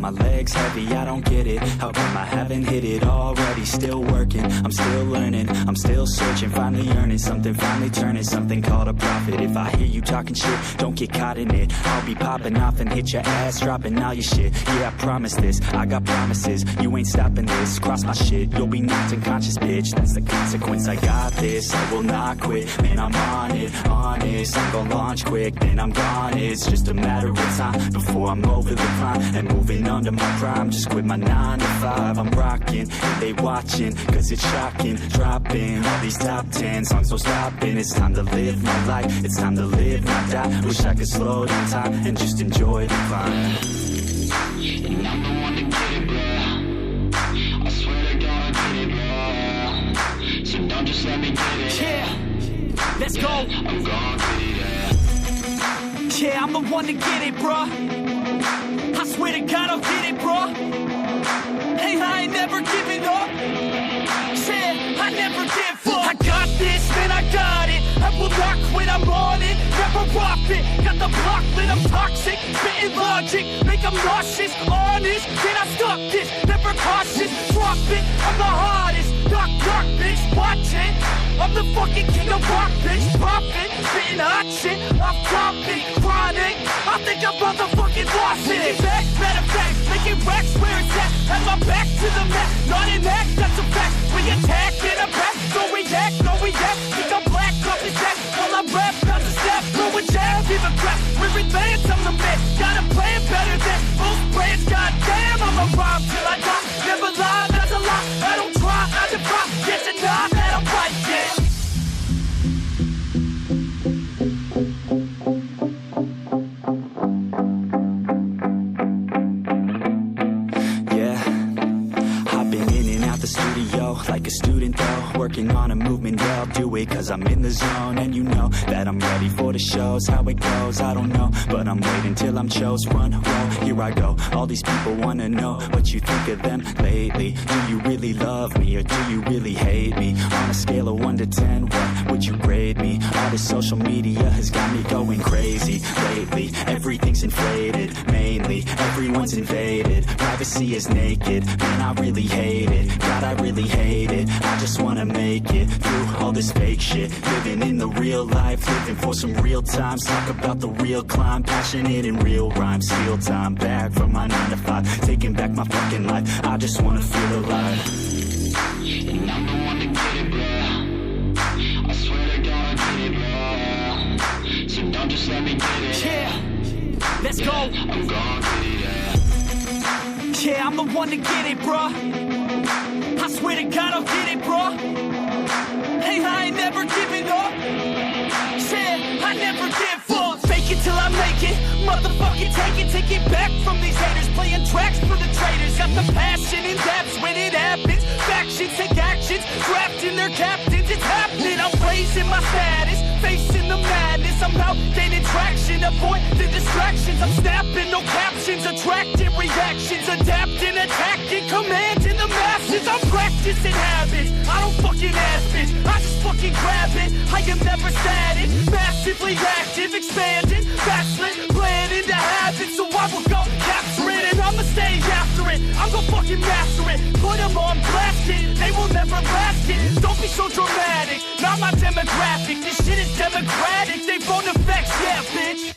my legs heavy, I don't get it. How come I haven't hit it already? Still working, I'm still learning, I'm still searching, finally earning something, finally turning something called a profit. If I hear you talking shit, don't get caught in it. I'll be popping off and hit your ass, dropping all your shit. Yeah, I promise this, I got promises. You ain't stopping this, cross my shit, you'll be knocked unconscious, bitch. That's the consequence, I got this, I will not quit. Man, I'm on it, honest, I'm gonna launch quick, then I'm gone. It's just a matter of time before I'm over the climb and moving under my prime. Just quit my 9 to 5, I'm rocking, and they watching, cause it's shocking. Dropping all these top 10 songs, so stopping. It's time to live my life, it's time to live, not die. Wish I could slow down time and just enjoy the climb. And I'm the one to get it, bro. I swear to God, I get it, bro. So don't just let me get it. Yeah, let's go. I'm gonna get it, yeah. Yeah, I'm the one to get it, bro. I swear to God, I'll get it, bro. Hey, I ain't never giving up. Yeah, I never give up. I got this, man, I got it. I will not quit, I'm on it. Never rock it. Got the block lit, I'm toxic. Spitting logic, make them nauseous. Honest, can I stop this? Never cautious, drop it. I'm the hardest. Knock, knock, bitch, watch it. I'm the fucking king of rock, bitch. Pop it, spitting hot shit. I'm topic, chronic. I think I'm motherfucking lost it. Make it back, matter of fact, make it racks where it's at. Have my back to the mat, not an act, that's a fact. We attack in a back, don't react, no react. Think I'm black, off his ass. While I rap, bounce a step, throw a jab, give a crap. We're advanced, I'm the man. Got a plan better than most brands. Goddamn, I'm a rhyme till I die. Never lie, that's a lie. I don't try, I defy. Get to die, that I'm right, yeah. Like a student though, working on a movement, yeah, I'll do it cause I'm in the zone. And you know that I'm ready for the shows. How it goes, I don't know, but I'm waiting till I'm chose. Front row, here I go. All these people wanna know what you think of them lately. Do you really love me or do you really hate me? On a scale of 1 to 10, what would you grade me? All this social media has got me going crazy lately. Everything's inflated, mainly everyone's invaded. Privacy is naked, man, I really hate it. God, I really hate it. I just wanna make it through all this fake shit. Living in the real life, living for some real times. Talk about the real climb, passionate in real rhymes. Steal time back from my 9 to 5, taking back my fucking life. I just wanna feel alive. And I'm the one to get it, bro. I swear to God, I get it, bro. So don't just let me get it. Yeah, let's go. I'm gonna get it, yeah. Yeah, I'm the one to get it, bro. I swear to God, I'll get it, bro. Hey, I ain't never giving up. Yeah, I never give up. Fake it till I make it. Motherfucking take it back from these haters. Playing tracks for the traitors. Got the passion in depths when it happens. Factions take actions, drafting their captains. It's happening. I'm raising my status, facing the madness. I'm out gaining traction, avoid the distractions. I'm snapping, no captions, attracting reactions, adapting, attacking, commanding the masses. I'm practicing habits, I don't fucking ask bitch, I just fucking grab it. I am never static, massively active, expanding, backslid, playing into habits. So I will go capture it and I'ma stay after it. I'm gonna fucking master it, put them on blast it. They will never last it, don't be so dramatic. Not my demographic, this shit is democratic. They phone effects, yeah bitch.